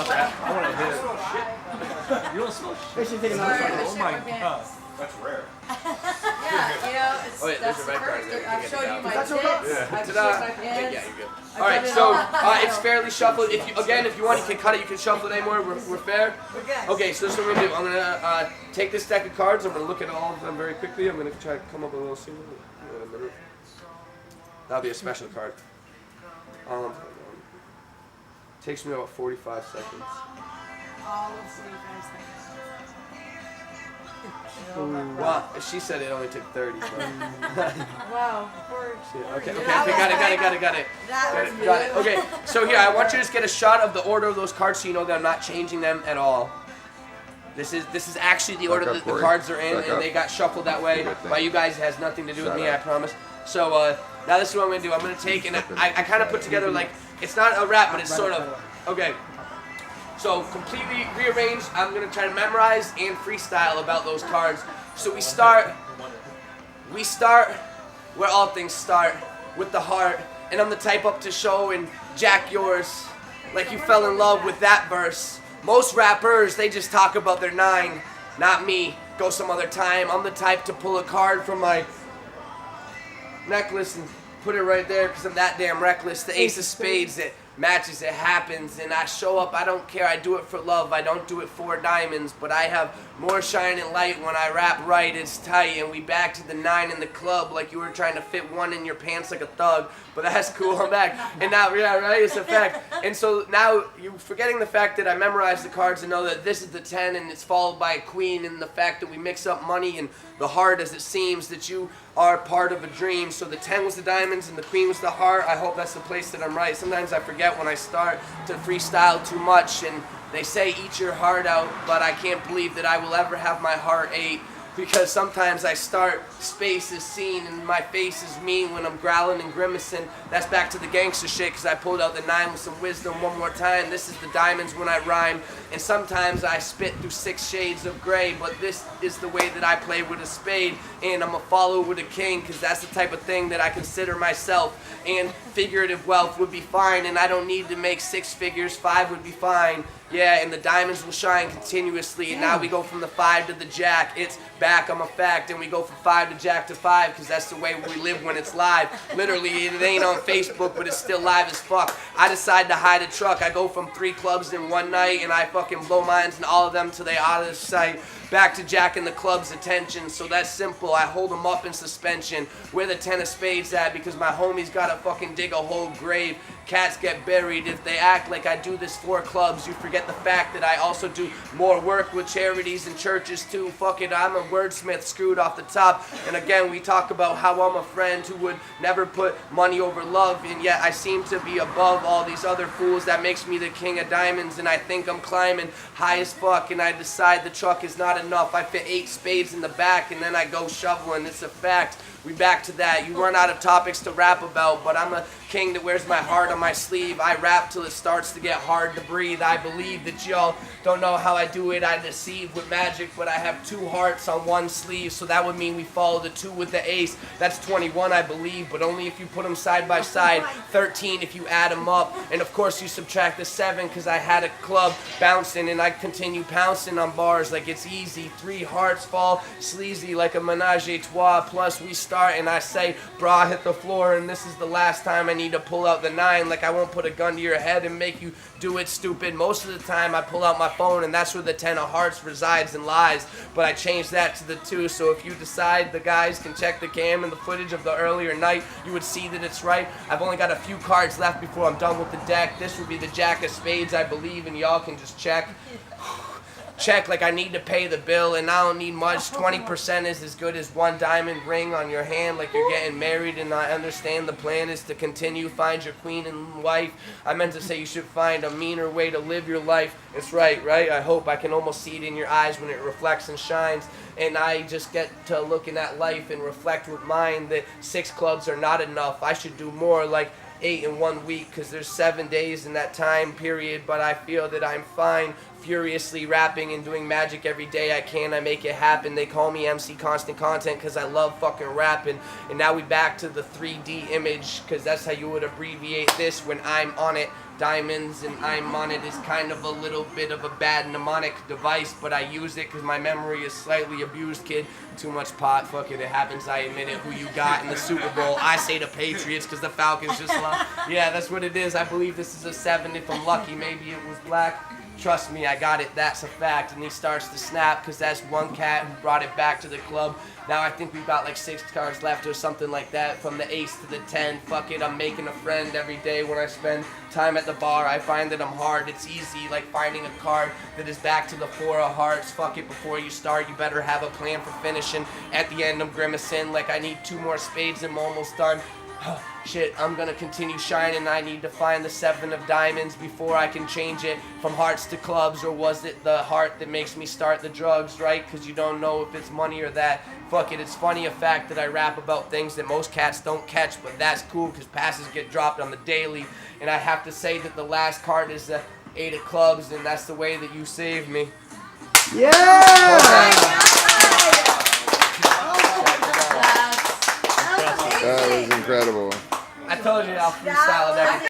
I want to hit it. You don't smell shit. Oh my god. That's rare. Yeah, it's, that's the first. I've showed you my tits. I've showed my pants. Yeah, you're good. All right, so it's fairly shuffled. If you want, you can cut it. You can shuffle it anymore. We're fair. Okay, so this is what we're gonna do. I'm gonna take this deck of cards. I'm gonna look at all of them very quickly. I'm gonna try to come up with a little scene. That'll be a special card. Takes me about 45 seconds. All of 45 seconds. Well, she said it only took 30. Wow. Okay, got it. Okay, so here, I want you to just get a shot of the order of those cards so you know that I'm not changing them at all. This is actually the order that the cards are in, and they got shuffled that way. By you guys, it has nothing to do with me, I promise. So now this is what I'm going to do. I'm going to take, and I kind of put together, like, it's not a rap, but it's sort of, okay. So completely rearranged, I'm going to try to memorize and freestyle about those cards. So we start where all things start, with the heart. And I'm the type up to show and jack yours like you fell in love with that verse. Most rappers, they just talk about their 9. Not me, go some other time. I'm the type to pull a card from my necklace and put it right there because I'm that damn reckless. The ace of spades, it matches, it happens, and I show up. I don't care, I do it for love, I don't do it for diamonds, but I have more shining light when I rap right. It's tight, and we back to the 9 in the club like you were trying to fit 1 in your pants like a thug, but that's cool. I'm back, and now, yeah, right, it's a fact. And so now you're forgetting the fact that I memorized the cards and know that this is the 10 and it's followed by a queen, and the fact that we mix up money and the heart as it seems that you are part of a dream. So the 10 was the diamonds and the queen was the heart. I hope that's the place that I'm right. Sometimes I forget when I start to freestyle too much, and they say eat your heart out, but I can't believe that I will ever have my heart ate, because sometimes I start, space is seen, and my face is mean when I'm growling and grimacing. That's back to the gangster shit, because I pulled out the 9 with some wisdom one more time. This is the diamonds when I rhyme, and sometimes I spit through 6 shades of gray, but this is the way that I play with a spade, and I'm a follower with a king, because that's the type of thing that I consider myself, and figurative wealth would be fine, and I don't need to make 6 figures, 5 would be fine. Yeah, and the diamonds will shine continuously, and now we go from the 5 to the jack. It's back, I'm a fact, and we go from 5 to jack to 5, because that's the way we live when it's live. Literally, it ain't on Facebook, but it's still live as fuck. I decide to hide a truck. I go from 3 clubs in one night, and I fucking blow minds and all of them till they out of sight. Back to jacking the club's attention, so that's simple. I hold them up in suspension. Where the 10 of spades at, because my homies gotta fucking dig a whole grave. Cats get buried if they act like I do this for clubs. You forget the fact that I also do more work with charities and churches too. Fuck it, I'm a wordsmith screwed off the top. And again, we talk about how I'm a friend who would never put money over love, and yet I seem to be above all these other fools. That makes me the king of diamonds, and I think I'm climbing high as fuck, and I decide the truck is not enough. I fit 8 spades in the back, and then I go shoveling. It's a fact. We back to that. You run out of topics to rap about, but I'm a king that wears my heart on my sleeve. I rap till it starts to get hard to breathe. I believe that y'all don't know how I do it. I deceive with magic, but I have 2 hearts on one sleeve, so that would mean we follow the 2 with the ace. That's 21, I believe, but only if you put them side by side. 13 if you add them up, and of course you subtract the 7, because I had a club bouncing, and I continue pouncing on bars like it's easy. 3 hearts fall sleazy like a menage a trois, plus we start and I say, brah, hit the floor, and this is the last time I need to pull out the 9, like I won't put a gun to your head and make you do it, stupid. Most of the time I pull out my phone, and that's where the 10 of hearts resides and lies, but I changed that to the 2, so if you decide the guys can check the cam and the footage of the earlier night, you would see that it's right. I've only got a few cards left before I'm done with the deck. This would be the jack of spades, I believe, and y'all can just check. Check like I need to pay the bill, and I don't need much. 20% is as good as 1 diamond ring on your hand like you're getting married, and I understand the plan is to continue, find your queen and wife. I meant to say you should find a meaner way to live your life. It's right? I hope I can almost see it in your eyes when it reflects and shines, and I just get to looking at life and reflect with mine that 6 clubs are not enough. I should do more, like 8 in 1 week, because there's 7 days in that time period, but I feel that I'm fine furiously rapping and doing magic every day I can. I make it happen. They call me MC Constant Content because I love fucking rapping. And now we back to the 3D image, because that's how you would abbreviate this when I'm on it. diamonds, and I'm on it is kind of a little bit of a bad mnemonic device, but I use it because my memory is slightly abused, kid. Too much pot, fuck it, it happens, I admit it. Who you got in the Super Bowl? I say the Patriots because the Falcons just lost. Yeah, that's what it is. I believe this is a 7 if I'm lucky. Maybe it was black. Trust me, I got it, that's a fact. And he starts to snap because that's one cat who brought it back to the club. Now I think we've got like 6 cards left or something like that. From the ace to the 10, fuck it, I'm making a friend every day when I spend time at the bar. I find that I'm hard, it's easy, like finding a card that is back to the 4 of hearts. Fuck it, before you start, you better have a plan for finishing. At the end, I'm grimacing like I need 2 more spades and I'm almost done. Shit, I'm gonna continue shining. I need to find the 7 of diamonds before I can change it from hearts to clubs. Or was it the heart that makes me start the drugs, right? Cause you don't know if it's money or that. Fuck it, it's funny a fact that I rap about things that most cats don't catch, but that's cool cause passes get dropped on the daily. And I have to say that the last card is the 8 of clubs, and that's the way that you saved me. Yeah! That's amazing. That was incredible. I told you I'll freestyle it every